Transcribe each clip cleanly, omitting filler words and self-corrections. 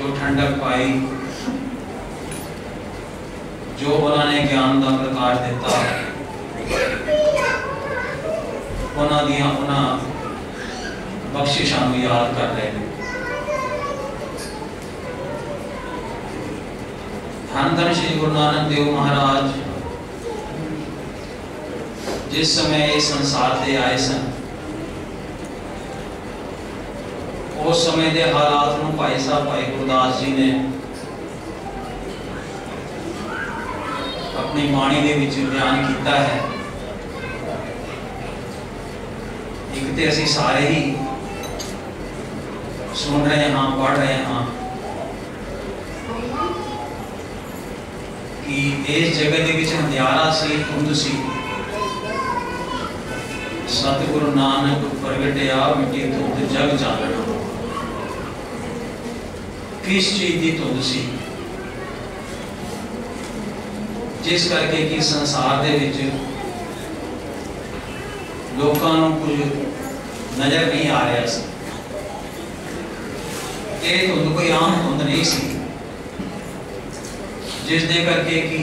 जो ठंडक पाई, जो उन्होंने ज्ञान का प्रकाश दिता, उन्होंने बख्शिशां नूं याद कर रहे हैं। धन धन श्री गुरु नानक देव महाराज जिस समय इस संसार से आए सन, उस समय के हालात नूं भाई साहब भाई गुरदास जी ने अपनी बाणी दे विच बयान किया है। एक तो असीं सारे ही सुन रहे हाँ, पढ़ रहे हाँ कि इस जगत के विच अंधियारा सी, धुंध सी, सतगुरु नानक प्रगटिया मिटी धुंध जग चानना। किस चीज की धुंध सी? जिस करके कि संसार दे विच लोकां नूं कुछ नजर नहीं आ रहा सी। ये धुंध कोई आम धुंध नहीं सी, जिस दे करके कि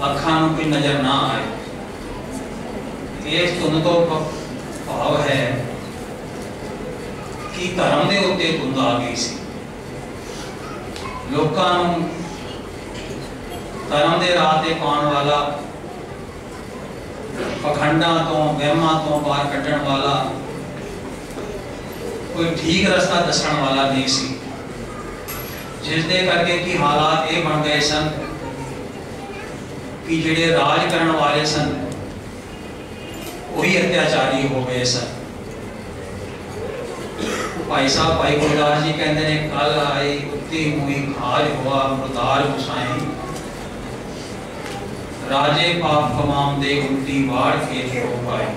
अखां नूं कोई नजर ना आए। इस धुंध तो भाव है कि धर्म के उत्ते धुंध आ गई सी। लोकां नूं धर्म के राह ते पाउण वाला, पखंडा तो वहमां तो बाहर कड्ढण वाला, कोई ठीक रास्ता दसण वाला नहीं सी। जिस दे करके कि हालात ये बन गए सन कि जिहड़े राज करन वाले सन वही अत्याचारी हो गए सन। भाई साहब भाई गुरदास जी कहते हैं, कल आई उत्ती मुई खाज हुआ मुर्दार गुसाई, राजे पाप कमाम दे उल्टी वाड़ के हो पाए।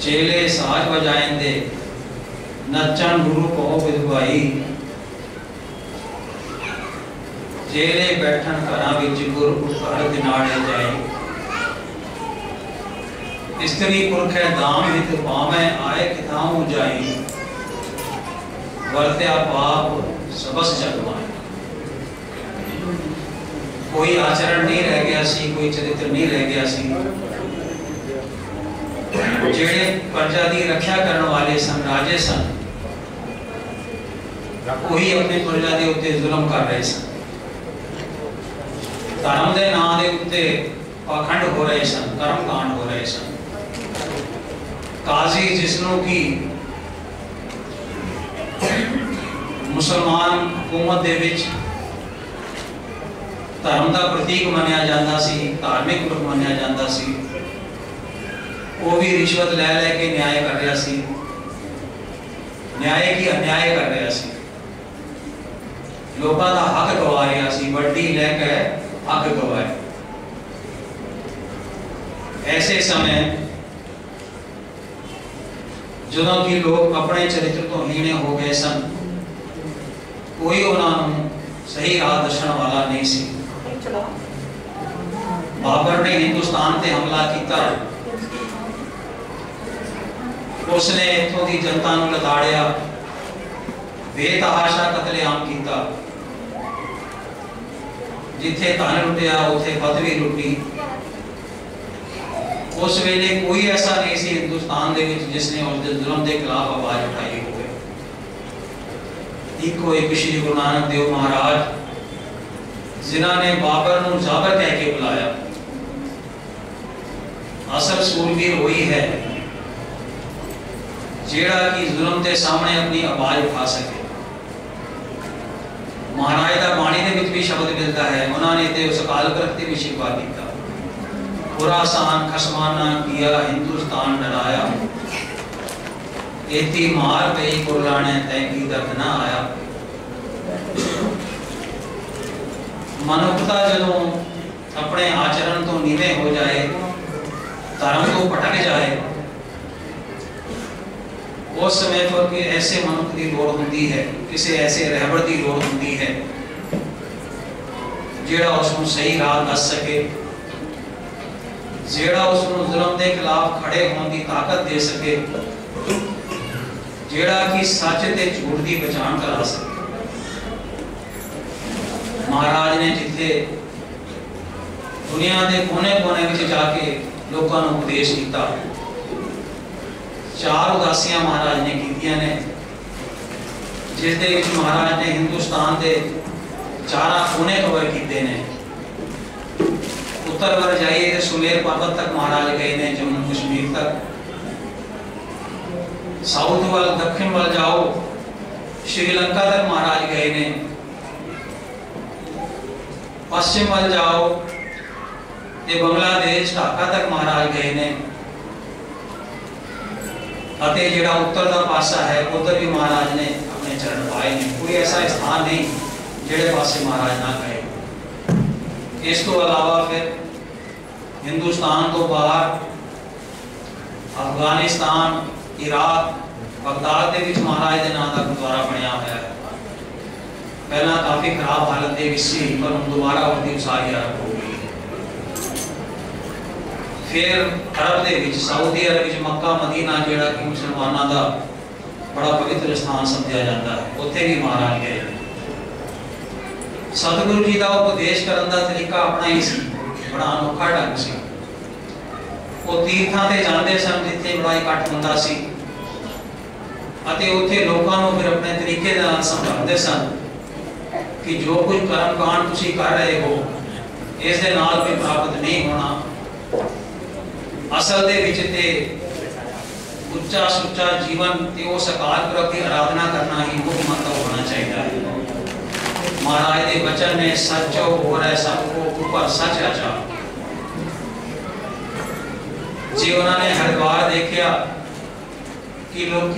चेले साज बजाएंदे नचन गुरु को विधवाई, चेले बैठन घरां विच गुरु घर दिनाड़े जाए। स्त्री पुरखे दाम हित पावे आए किताऊं जाई, वर्त्या पाप सबस जगमाए। कोई आचरण नहीं रह गया सी, कोई चरित्र नहीं रह गया सी। जेड़े प्रजा की रक्षा करने वाले सन, राजे सन, वही अपनी प्रजा के उत्ते जुल्म कर रहे सन। धर्म के नाम के उत्ते पाखंड हो रहे सन, कर्मकांड हो रहे सन। काजी जिसनों की मुसलमान हुकूमत दे विच धर्म का प्रतीक मनिया जाता सी, धार्मिक रूप मनिया जाता सी, वो भी रिश्वत ले लेके न्याय कर रहा सी, न्याय की अन्याय कर रहा सी, लोगों का हक गवा रहा सी, वड्डी लेके हक गवाए। ऐसे समय ਜਦੋਂ कि लोग अपने चरित्र तो हीणे हो गए सन, कोई उन्होंने सही राह दर्शन वाला नहीं सी। बाबर ने हिंदुस्तान पे हमला किया, उसने इत्थों की जनता नूं लताड़िया, बेतहाशा कतलेआम किया। जिथे धन लुटिया उथे पदवी लुटी। उस वेले कोई ऐसा नहीं सी हिंदुस्तान दे विच जिसने उस जुल्म के खिलाफ आवाज उठाई हो। इको एक श्री गुरु नानक देव महाराज जिन्होंने बाबर नूं जाबर कह के बुलाया। असल सूरवीर वही है जेड़ा कि जुल्म के सामने अपनी आवाज उठा सके। महाराज का बाणी दे विच भी शब्द मिलता है, उन्होंने ते उस अकाल पुरख ते भी शिकवा किया। खुरासान खसमाना किया हिंदुस्तान डराया, एती मार गई कुरलाने तैकी दर्द ना आया। मनुष्यता जदों अपने आचरण तो नीवे हो जाए, धर्म तो भटक जाए, उस समय पर ऐसे मनुष्य की लोड़ होती है, किसी ऐसे रहबर की लोड़ होती है जेड़ा उसको सही राह दस सके, जेड़ा उसको जुल्म के खिलाफ खड़े होने की ताकत दे सके, जेड़ा कि सच ते झूठ की पहचान करा सके। महाराज ने जिथे दुनिया के कोने कोने में जाके लोगों को उपदेश किया, 4 उदासियां महाराज ने कीतियां ने, जिस दे विच महाराज ने हिंदुस्तान के 4 कोने कवर किए ने। उत्तर वर जाइए तो सुमेर पर्वत तक महाराज गए ने, जम्मू कश्मीर तक। साउथ वाल दक्षिण वाल जाओ, श्रीलंका तक महाराज गए ने। पश्चिम वाल जाओ ते बांग्लादेश ढाका तक महाराज गए ने। अते जेड़ा उत्तर का पासा है उधर भी महाराज ने अपने चरण पाए ने। कोई ऐसा स्थान नहीं जेड़े पासे महाराज ना गए। इस तो अलावा फिर हिंदुस्तान तो बाहर अफगानिस्तान, इराक, बगदाद के विच महाराज के नाम का गुरुद्वारा बनया हुआ है। पहला काफी खराब हालत के विच सी, पर हम दोबारा उसकी उसारी आरंभ हो गई। फिर अरब के विच, सऊदी अरब विच मक्का मदीना जेड़ा कि मुसलमानों का बड़ा पवित्र स्थान समझा जाता है, उत्थे भी महाराज गए। सतगुरु जी का उपदेश करने का तरीका अपना ही सी, बड़ा अनोखा ढंग से। वो तीर्थां ते जाते सन जिथे बड़ा इकट्ठ होंदा सी, अते उत्थे लोकां नूं फिर अपने तरीके नाल समझाते सन कि जो कुछ कर्म कांड तुसीं कर रहे हो इस दे नाल कोई प्राप्त नहीं होना। असल दे विच ते उच्चा सुच्चा जीवन ते उस अकाल पुरख की आराधना करना ही मुख्य मंत्र होना चाहिए। महाराज के वचन में सचो हो रहा सबको ऊपर सच आचा। जी उन्होंने हरिद्वार देखा कि लोग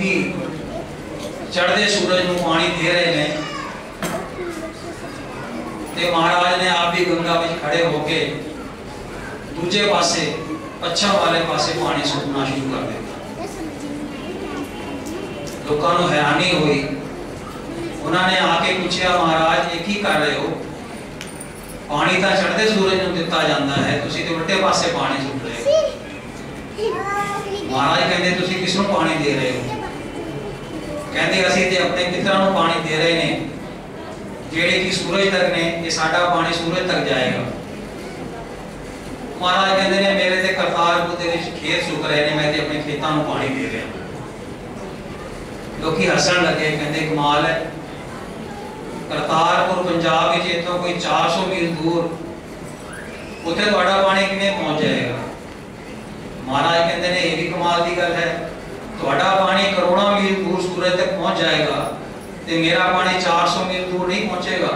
चढ़ते सूरज को पानी दे रहे हैं, ते महाराज ने आप भी गंगा में खड़े होके दूजे पासे पश्चिम वाले पासे पानी सुटना शुरू कर दिया। लोगों को हैरानी हुई। उन्होंने आके पूछा, महाराज ये की कर रहे हो? पानी तो चढ़ते सूरज को दिता जाता है, तुसी तो उल्टे पासे पानी सुट रहे हो। महाराज कहते तुसी किसनों पानी दे रहे हो? कहते असी ते अपने पितरां नूं पानी दे रहे ने, जेड़े कि सूरज तक ने, ये साडा पानी सूरज तक जाएगा। महाराज कहते ने मेरे ते करतारपुर दे विच खेत सुक रहे ने, मैं ते अपने खेतां नूं पानी दे रहा। लोग हसन लगे, कहते कमाल है, करतारपुर पंजाब विच इत्थों कोई 400 मील दूर, उत्थे तुहाडा पानी किवें पहुंच जाएगा? महाराज कहते ने ये भी कमाल की गल है, तुहाडा पानी करोड़ों मील दूर सूरज तक पहुंच जाएगा ते मेरा पानी 400 मील दूर नहीं पहुंचेगा।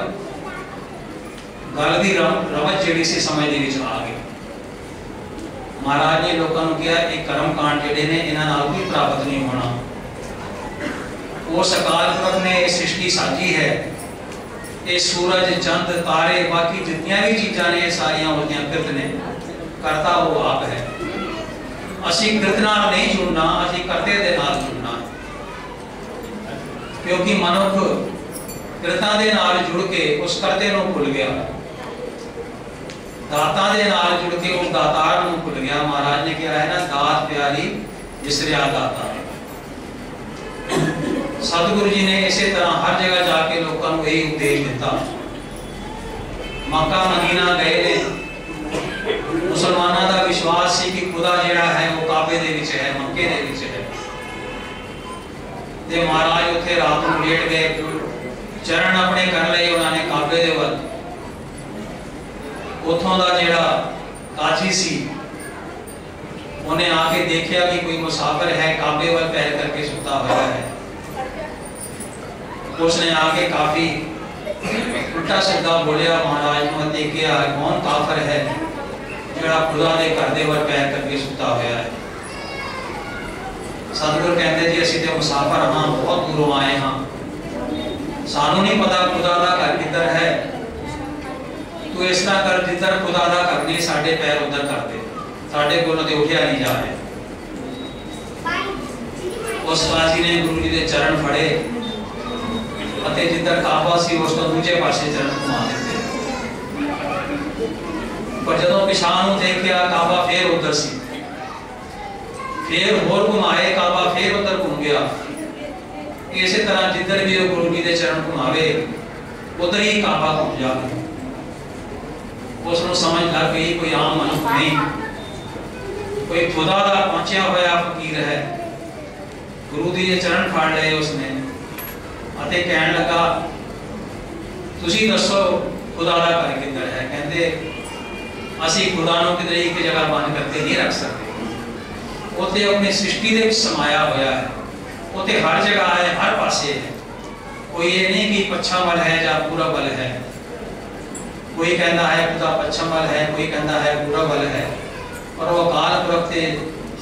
गल दी रवज जिहड़ी सी समझ दे विच आ गई। महाराज ने लोगों को कहा एक कर्म कांड जिहड़े ने इन्हां नाल कोई प्राप्त नहीं होना। उस अकाल पुरख ने सृष्टि साजी है, ये सूरज चंद तारे बाकी जितनियां भी चीज़ां ने सारियां उसदियां कृत ने, करता वो आप है। असी कृत नाल नहीं जुड़ना, असी करते दे नाल जुड़ना, क्योंकि मनुख कृतां दे नाल जुड़ के उस करते नूं भुल गया, दातां दे नाल जुड़ के उस दातार नूं भुल गया। महाराज ने कहा है ना, दात प्यारी जिसरिया दाता। सतगुरु जी ने इसी तरह हर जगह जाके लोगों को यही उपदेश दिता। मक्का मदीना गए ने, मुसलमानों का विश्वास सी कि खुदा जिहड़ा है वो काबे दे विच है, मक्के दे विच है। ते महाराज उत्थे रात को लेट गए, चरण अपने कर लिए उन्होंने काबे दे वल। उथों दा जिहड़ा काजी सी उन्हें आके देखा कि कोई मुसाफिर है काबे वल पैर करके सुता हुआ है। उसने आके काफी उल्टा सीधा बोलिया महाराज को, देखिए कौन काफिर है जिहड़ा खुदा दे घर दे वल पैर करके सुता हुआ है। सतगुरु कहते जी असीं ते मुसाफिर हाँ, बहुत दूरों आए हाँ, सानू नहीं पता खुदा दा घर किधर है। तू इस तरह कर, जिधर खुदा दा घर नहीं साडे पैर उधर कर दे, साडे कोलों ते उठिया नहीं जा रहे। उस काजी ने गुरु जी दे चरण फड़े अते जिधर काबा सी उस तो दूजे पासे चरण घुमा दिते। पर जदों पिछां देखिया काबा फिर उधर सी, फिर होर घुमाए काबा फिर उधर घूम गया। इस तरह जिधर भी गुरु जी के चरण घुमावे उधर ही काबा घूम जाए। उसको समझ लग गई कोई आम मनुष्य नहीं, कोई खुदा का पहुंचा हुआ फकीर है। गुरु जी के चरण फड़ लए उसने अते कहन लगा तुसी दसो खुदा का घर किधर है। कहते असी खुदा नूं किधर एक जगह बंद करके नहीं रख सकते, उत्ते अपनी सृष्टि दे समाया होया है, उत्ते हर जगह है, हर पासे है। कोई ये नहीं कि पश्चिम वल है या पूरब वल है, कोई कहता है खुदा पश्चिम वल है, कोई कहता है पूरब वल है, पर वो अकाल पुरख ते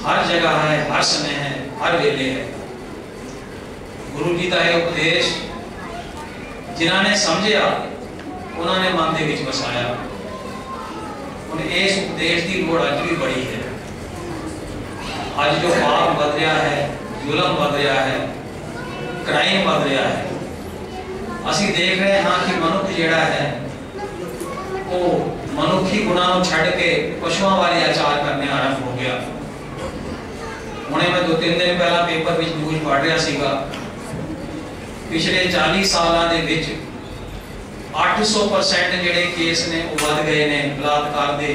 हर जगह है, हर समय है, हर वेले है। गुरु जी का यह उपदेश जिन्होंने समझिया उन्होंने मन के विच वसाया। हुण इस उपदेश की लोड़ अज भी बड़ी है। अज जो पाप बद रहा है, जुलम बद रहा है, क्राइम बद रहा है, असी देख रहे हाँ कि मनुख जिहड़ा है वो मनुखी गुणां नूं छड्ड के पशुओं वाले आचार करने आरंभ हो गया। हुणे मैं 2-3 दिन पहला पेपर विच न्यूज़ पढ़ रहा सीगा, पिछले 40 सालों के विच 800% जिहड़े केस ने वो वध गए ने, बलात्कार दे,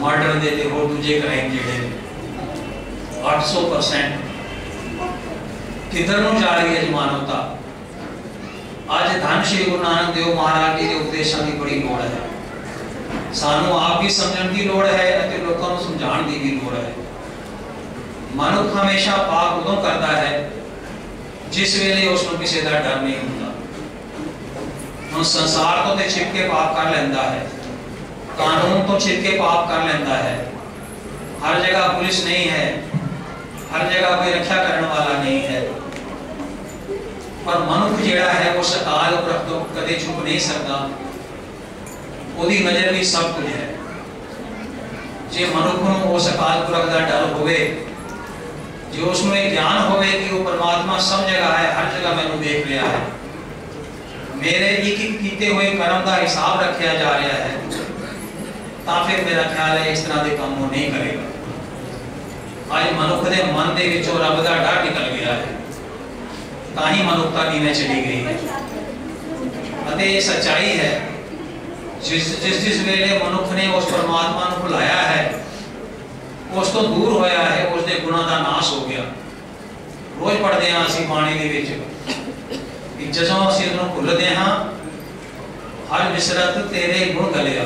मर्डर दे ते होर दूजे क्राइम जिहड़े 800%। किधर नूं जा रही है मानवता? अज धन श्री गुरु नानक देव महाराज जी के उपदेशों की बड़ी लोड़ है। सानू आप भी समझण की लोड़ है और लोगों को समझाने की भी लोड़ है। मनुख हमेशा पाप उदों करता है जिस वेले उसको किसी का डर नहीं होता। हम संसार तो छिप के पाप कर लेंदा है, कानून तो छिप के पाप कर लेंदा है, हर जगह पुलिस नहीं है, हर जगह कोई रक्षा करने वाला नहीं है, पर मनुख जिहड़ा है वो अकाल पुरख तो कदे छुप नहीं सकता। ओदी नजर भी सब कुछ है। जे मनुख नूं उस अकाल पुरख का डर होवे, जो उसमें एक ज्ञान होवे कि वो परमात्मा सब जगह है, हर जगह मैनू देख रहा है, मेरे एक एक कीते हुए कर्म का हिसाब रखा जा रहा है, तो फिर मेरा ख्याल है इस तरह के काम वो नहीं करेगा। आज मनुख के मन के विचों रब का डर निकल गया है, ताही मनुखता नीवे चली गई है। अते ये सच्चाई है, जिस वेले मनुख ने उस परमात्मा को भुलाया है, उस तो दूर होया है, उसके गुणों का नाश हो गया। रोज पढ़ते हैं असीं बाणी दे विच कि जदों असीं उहनूं भुलदे हां, हर विसरत तेरे गुण गलिया,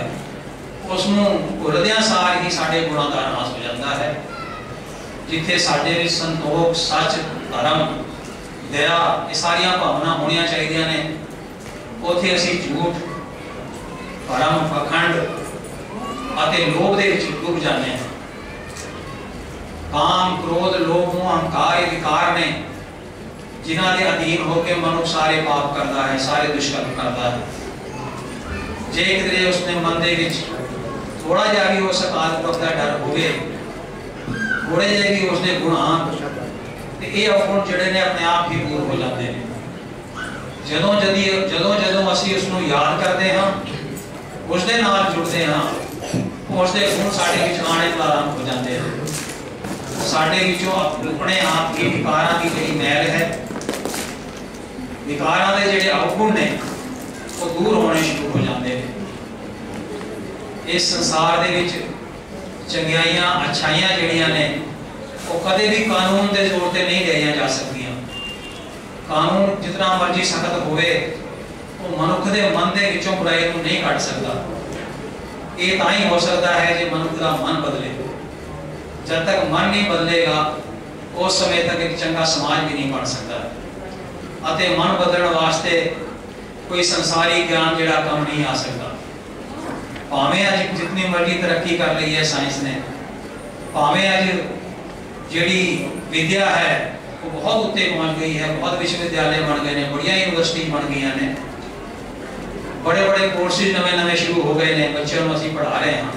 उसनूं भुलदियां सार ही साडे गुणों का नाश हो जाता है। जिथे साडे विच संतोख, सच, धर्म, दया ये सारिया भावना होनियां चाहिए ने, उत्थे असीं झूठ, भरम, पखंड अते लोभ दे विच डूब जाते हैं। काम, क्रोध, लोभ, मोह, अहंकार ये विकार ने जिन्हां दे अधीन होकर मनुष्य सारे पाप करता है, सारे दुष्कर्म करता है। जे किधरे उसने मन दे विच थोड़ा जा भी उस अकाल पुरख का डर होवे, थोड़े जे भी उसने गुण ते ये अवगुण जिहड़े ने अपने आप ही दूर हो जाते हैं। जदों असीं उसनूं याद करते हाँ, उसदे नाल जुड़ते हाँ, उसदे गुण साडे विच आने आरंभ हो जाते हैं। साडे विचों अपने आप की विकारां की जिहड़ी मैल है, विकारां दे जिहड़े अवगुण ने वो दूर होने शुरू हो जाते हैं। इस संसार दे विच चंगियाइयां, अच्छाइयां जिहड़ियां ने वो कदे भी कानून के जोर ते नहीं लिया जा सकदियां। कानून जितना मर्जी सख्त होवे, वो मनुख के मन के विचों बुराई को नहीं कट सकता। ये ताई हो सकता है जो मनुख का मन बदले। जब तक मन नहीं बदलेगा उस समय तक एक चंगा समाज भी नहीं बन सकता। अते मन बदलने वास्ते कोई संसारी ज्ञान जिहड़ा कम नहीं आ सकता। भावें अज जितनी मर्जी तरक्की कर ली है साइंस ने, भावें अज जिहड़ी विद्या है वो बहुत उत्ते पहुंच गई है, बहुत विश्वविद्यालय बन गए हैं, बड़िया यूनिवर्सिटी बन गई ने, बड़े बड़े कोर्सेज नवे शुरू हो गए हैं, बच्चों को असीं पढ़ा रहे हैं।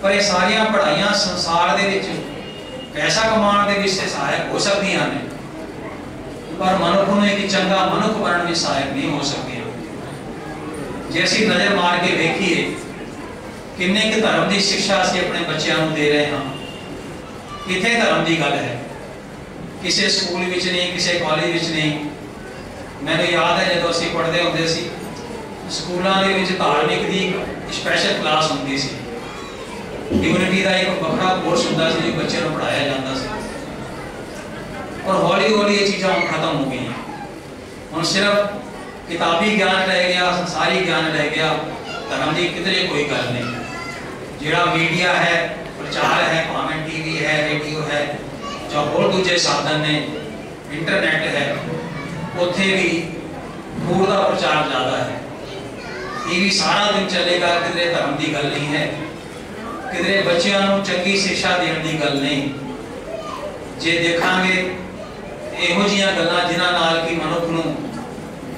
पर ये सारिया पढ़ाइयां संसार दे विच पैसा कमाने के विच सहायक हो सकदियां ने, पर मनुख नूं एक चंगा मनुख बनने में सहायक नहीं हो सकदियां। जे असीं नज़र मार के वेखीए किन्ने कि धर्म की शिक्षा असीं अपने बच्चों को दे रहे हाँ, किथे धर्म की गल है? किसी स्कूल विच नहीं, किसी कॉलेज विच नहीं। मैंने याद है जदों असीं पढ़दे हुंदे सी स्कूलों दे विच धार्मिक दी स्पैशल क्लास हुंदी सी, यूनिटी का एक वखरा कोर्स हुंदा सी जो बच्चों को पढ़ाया जाता सी। और हौली हौली ये चीज़ां हुण खत्म हो गई, हुण सिर्फ किताबी ज्ञान रह गया, संसारी ज्ञान रह गया, धर्म की किधरे कोई गल नहीं। जिहड़ा मीडिया है, प्रचार है, भावें टीवी है, रेडियो है, जो होर दूजे साधन ने, इंटरनेट है, उत्थे भी कूड़ का प्रचार ज़्यादा है। टीवी सारा दिन चलेगा, किधरे धर्म की गल नहीं है, किधरे बच्चों को चंगी शिक्षा देने की गल नहीं। जे देखांगे इहो जिहियां गल्लां जिन्हां नाल कि मनुख नूं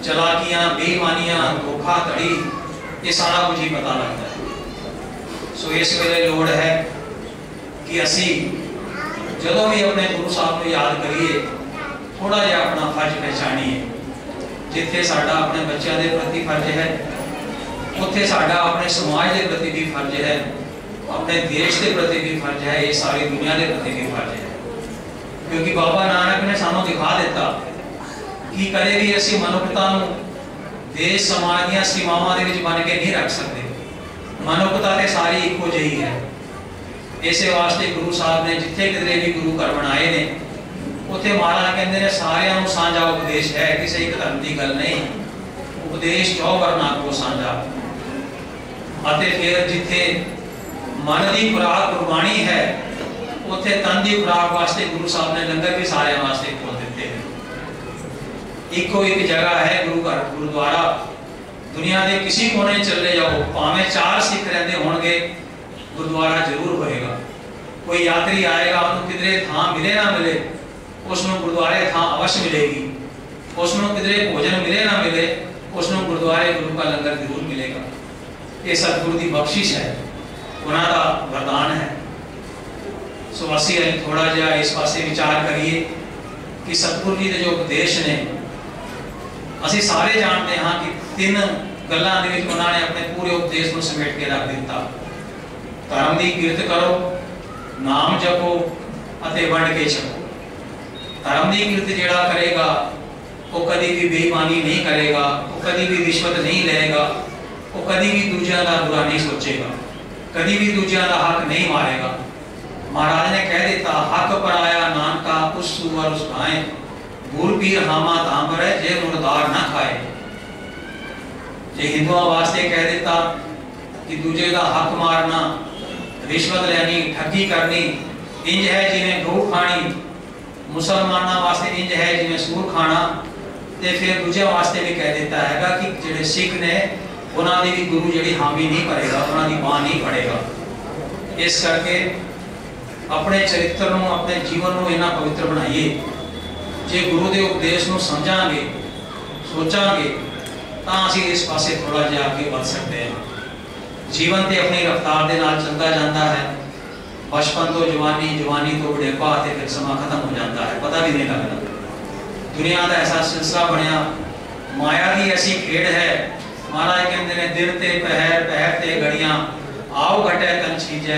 चलाकियां, बेईमानियां, धोखाधड़ी, ये सारा कुछ ही पता लगता है। सो इस वेले लोड़ है कि असी जदों भी अपने गुरु साहब को याद करिए, थोड़ा जिहा अपना फर्ज पहचानीए। जिथे साडा अपने बच्चों के प्रति फर्ज है, उत्थे साडा अपने समाज के प्रति भी फर्ज है, अपने देश के प्रति भी फर्ज है, ये सारी दुनिया के प्रति भी फर्ज है। क्योंकि बाबा नानक ने सानू दिखा दिता कि कदे भी असी मनुखता नूं देश समाज दी सीमावां दे विच बन के नहीं रख सकते। मनुखता ते सारी इक्को जही है। इस वास्ते गुरु साहब ने जिथे किधरे भी गुरु घर बनाए ने, उत्थे महाराज कहते हैं सारियां नूं साझा उपदेश है, किसी एक धर्म की गल नहीं। उपदेश चौ वरना को साझा। फिर जिथे मन की खुराक गुरबाणी है, उत्थे तन की खुराक वास्ते गुरु साहब ने लंगर भी सारे वास्ते खोल दिते हैं। इको एक जगह है गुरु घर, गुरुद्वारा। दुनिया के किसी कोने चले जाओ, भावें 4 सिख रहते होंगे, गुरुद्वारा जरूर होएगा। कोई यात्री आएगा, उन्होंने किधरे थां मिले ना मिले, उसनों गुरुद्वारे थां अवश्य मिलेगी। उसनों किधरे भोजन मिले ना मिले, उसनों गुरुद्वारे गुरु का लंगर जरूर मिलेगा। ये सतगुरु की बख्शिश है, उन्हां दा वरदान है। सो असी थोड़ा जिहा इस पासे विचार करिए कि सतगुरु जी के जो उपदेश ने, असी सारे जानते हाँ कि 3 गल्लां दे विच उन्होंने अपने पूरे उपदेश को समेट के रख दिता। धर्म की किरत करो, नाम जपो अते वंड के छको। धर्म की किरत जिहड़ा करेगा वो कभी भी बेईमानी नहीं करेगा, वो कभी भी रिश्वत नहीं लेगा, वो कभी भी दूसरों का बुरा नहीं सोचेगा, कभी भी दूसरों का हक नहीं मारेगा। महाराज ने कह दिता, हक पर आया नानका उस सुअर उस खाए, गुर पीर हामा तांबर है जे मुर्दार ना खाए। जे हिंदुओं वास्ते कह दिता कि दूजे का हक मारना, रिश्वत लेनी, ठगी करनी इंज है जिवें गऊ खानी। मुसलमानों वास्ते इंज है जिवें सूर खाना। ते फिर दूजे वास्ते भी कह देता है कि जिहड़े सिख ने उन्होंने भी गुरु जी हामी नहीं करेगा, उन्होंने बांह नहीं पड़ेगा। इस करके अपने चरित्र को, अपने जीवन को इन्ना पवित्र बनाइए। जे गुरु के उपदेश को समझांगे, सोचांगे, तो असीं इस पासे थोड़ा जिहा आगे बढ़ सकते हैं। जीवन तो अपनी रफ्तार के नाल चलता जाता है। बचपन तो जवानी, जवानी तो बुढ़ेपा, फिर समा खत्म हो जाता है, पता भी नहीं लगता। दुनिया का ऐसा सिलसिला बनया, माया की ऐसी खेड़ है। महाराज कहते हैं दिन ते पहर, पहर ते घड़ियां, आओ घटे तन छीजै,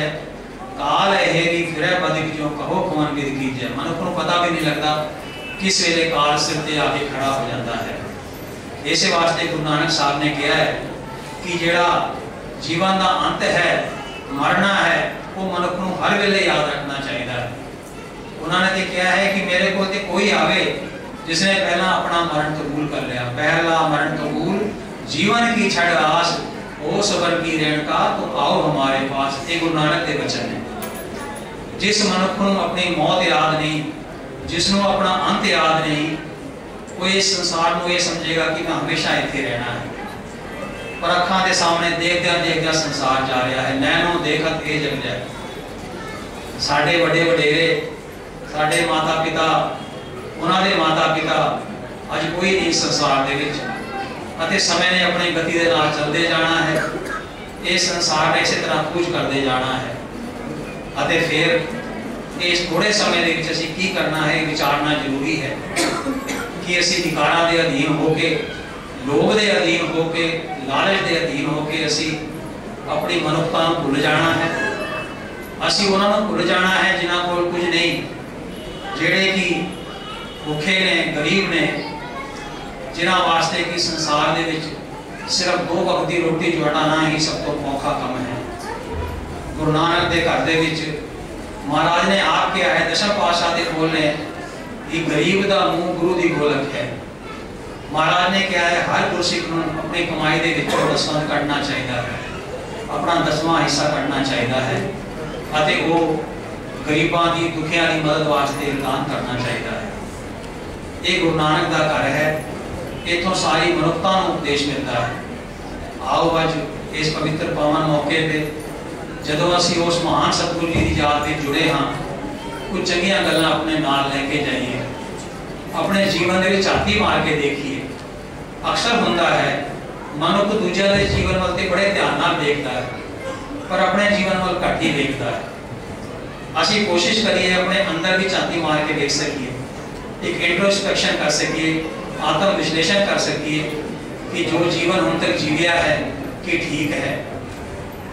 काल हेरी फिरे बदिक जो कहो कौन विद कीजै। मनुख को पता भी नहीं लगता किस वेले काल सिर ते आके खड़ा हो जाता है। इस वास्ते गुरु नानक साहब ने कहा है कि जेड़ा जीवन का अंत है, मरना है, वो मनुख को हर वेले याद रखना चाहिए है। उन्होंने तो कहा है कि मेरे को तो कोई आवे जिसने पहला अपना मरण कबूल कर लिया। पहला मरण कबूल जीवन की छड़ आस, ओ सबर की रेणुका तो आओ हमारे पास। ये गुरु नानक के वचन है। जिस मनुख को अपनी मौत याद नहीं, जिसनों अपना अंत याद नहीं, वो इस संसार को ये समझेगा कि मैं हमेशा इत्थे रहना है। पर अखां के सामने देखदे देखदे संसार जा रहा है। नैनो देखत ए जग जाए। साडे बड़े वडेरे, साडे माता पिता, उन्होंने माता पिता अज कोई नहीं संसार दे विच, अते समय ने अपनी गति के नाल चलते जाना है। ये संसार ने इसी तरह कुछ करते जाना है। अते फिर इस थोड़े समय के विच असीं की करना है, विचारना जरूरी है कि असीं विकारां दे अधीन होके, लोभ दे अधीन होके, लालच दे अधीन होके असीं अपनी मनुखता को भुल जाना है। असीं उन्हां नूं भुल जाना है जिन्हां कोल कुछ नहीं, जिहड़े कि भुखे ने, गरीब ने, जिन्हां वास्ते कि संसार दे विच सिर्फ 2 वक्त की रोटी जुटाना ही सब तो औखा काम है। गुरु नानक के घर दे विच महाराज ने आप किया है, दशम पातशाह के बोल ने कि गरीब का मुंह गुरु की गोलक है। महाराज ने कहा है हर गुरसिख को अपनी कमाई के विचों दसवंध कढ़ना चाहिए है, अपना 10वां हिस्सा कढ़ना चाहिए है अते वो गरीबां की, दुखियां की मदद वास्ते दान करना चाहिए है। ये गुरु नानक का घर है, इतों सारी मनुखता को उपदेश मिलता है। आओ अज इस पवित्र पावन मौके पर जदों असीं उस महान सतगुरु जी की याद में जुड़े हाँ, कुछ चंगियां गल्लां अपने नाल लैके जाइए, अपने जीवन में झाती मार के देखिए। अक्सर होंदा है मनुख दूजिया के जीवन वाल ते बड़े ध्यान नाल देखता है, पर अपने जीवन वाल घट ही देखता है। असीं कोशिश करिए अपने अंदर भी झाती मार के देख सकिए, एक इंट्रोस्पेक्शन कर सकिए, आत्म विश्लेषण कर सकिए कि जो जीवन हुण तक जीविया है कि ठीक है,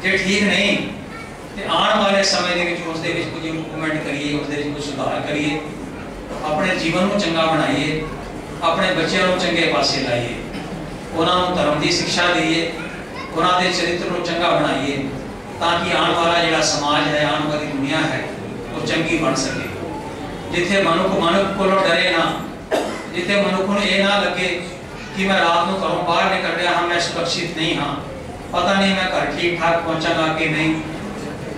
जे ठीक नहीं तो आने वाले समय के विच उसदे विच कुछ इंप्रूवमेंट करिए, उसदे विच कुछ सुधार करिए, अपने जीवन को चंगा बनाइए, अपने बच्चों को चंगे पासे लाइए, उन्होंने धर्म की शिक्षा दीए, उन्होंने चरित्र को चंगा बनाइए, ताकि आने वाला जो समाज है, आने वाली दुनिया है वो चंगी बन सके। जिथे मनुख को डरे ना, जिथे मनुख को यह ना लगे कि मैं रात को घरों बाहर निकल रहा हाँ, मैं सुरक्षित नहीं हाँ, पता नहीं मैं घर ठीक ठाक पहुंचागा कि नहीं,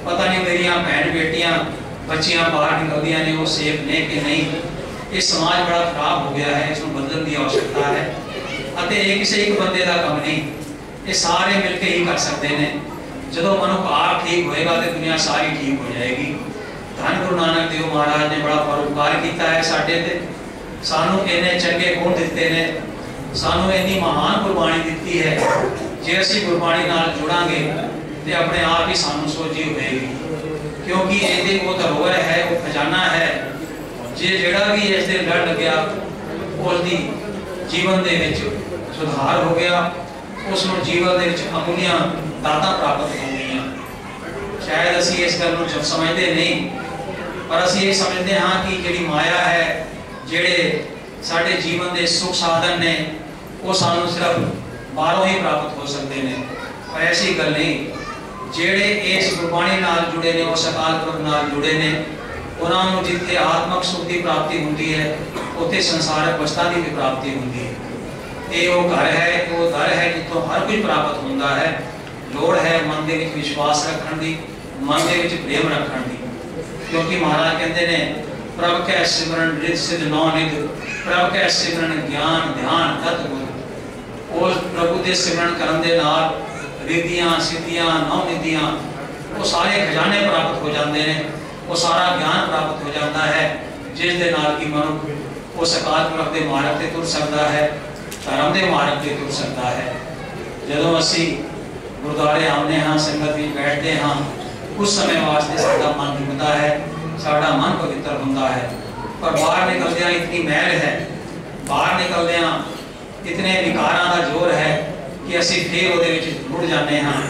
पता नहीं मेरी भैन बेटियां बच्चियां बाहर निकलदियां ने वो सेफ ने कि नहीं। ये समाज बड़ा खराब हो गया है, इसको बदलने की आवश्यकता है अते ये किसी एक बंदे का काम नहीं, ये सारे मिलकर ही कर सकते हैं। जो मनुख आप ठीक होएगा तो दुनिया सारी ठीक हो जाएगी। धन गुरु नानक देव महाराज ने बड़ा परोपकार किया है साडे ते, सानू इन्ने चंगे गुण दिते ने, सानू इन्नी महान गुरबाणी दी है। जे असीं गुरबाणी नाल जुड़ांगे तो अपने आप ही सानू सोझी होएगी, क्योंकि ये वो धरोहर है, वो खजाना है। जे जेड़ा भी इस दे लड़ गया उसकी जीवन दे विच सुधार हो गया, उसनों जीवन दे विच अमूल्य दातां प्राप्त हो गई। शायद असीं इस गल नूं समझते नहीं, पर असीं ये समझते हाँ कि जिहड़ी माया है, जिहड़े साडे जीवन दे सुख साधन ने, वो सानू सिर्फ बाहरों ही प्राप्त हो सकते हैं। पर ऐसी गल नहीं, जेड़े इस गुरबाणी नाल जुड़े ने, उस अकाल पुरख नाल जुड़े ने, उन्होंने जिथे आत्मक सुख की प्राप्ति होती है उत्थे संसारक वस्तां की भी प्राप्ति होती है। ये वो घर है, वो दर है जितों हर कुछ प्राप्त होता है। लोड़ है मन के विच विश्वास रखने की, मन के विच प्रेम रखने की, क्योंकि महाराज कहते हैं प्रभ कै सिमरन रिद सिद्ध नौ निध, प्रभ कै सिमरन ज्ञान ध्यान तत गुर। उस प्रभु के सिमरन करने दे नाल रिद्धियां सिद्धियां नौ निधियां वो सारे खजाने प्राप्त हो जाते हैं, वो सारा ज्ञान प्राप्त हो जाता है, जिस दे नाल की मनुख उस अकाल पुरख के मार्ग से तुर सकता है, धर्म के मार्ग से तुर सकता है। जदों असीं गुरुद्वारे आने हाँ, संगत में बैठते हाँ, कुछ समय वास्ते साडा मन झुकता है, साडा मन पवित्र होता है, पर बाहर निकलदियां इतनी मैल है, बाहर निकलदियां इतने विकारां का जोर है कि असीं फिर उहदे विच रुड़ जाने हाँ,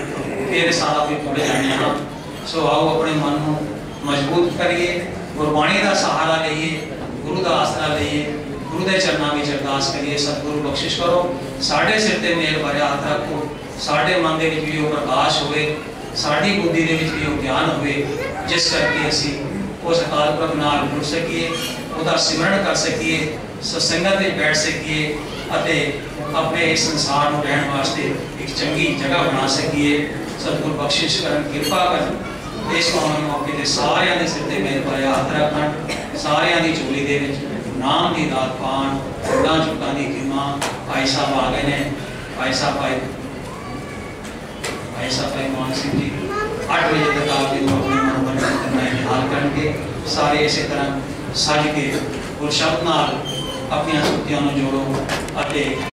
फिर सारा कुछ भुल जाने हाँ। सो आओ अपने मन को मजबूत करिए, गुरबाणी का सहारा लीए, गुरु का आसरा लीए, गुरु के चरणों में अरदास करिए, सतगुरु बख्शिश करो, साढ़े सिर ते मेहर भरिया हाथ रखो, साढ़े मन के विच भी वो प्रकाश होवे, साड़ी बुद्धि के विच भी वो ज्ञान होवे, जिस करके असीं उस अकाल पुरख नाल जुड़ सकीए, उसका सिमरन कर सकीए, सत्संगत में बैठ सकीए अते अपने इस संसार में रहने वास्ते एक चंगी जगह बना सकीए। सतगुरु बख्शिश करन, कृपा कर। इस पावन मौके ते सारियां दे सिर ते मेहर भरिया हाथ रखण, सारियां दी झोली दे विच नाम दी दात पाण, गुणां चुकां दी खिमा। भाई साहब आ गए ने, भाई साहब भाई मान सिंह जी 8 बजे तक आप जो अपने मनोबल करना हाल करके सारे इसी तरह सज के गुर शब्द नाल अपनी सुतियां जोड़ो।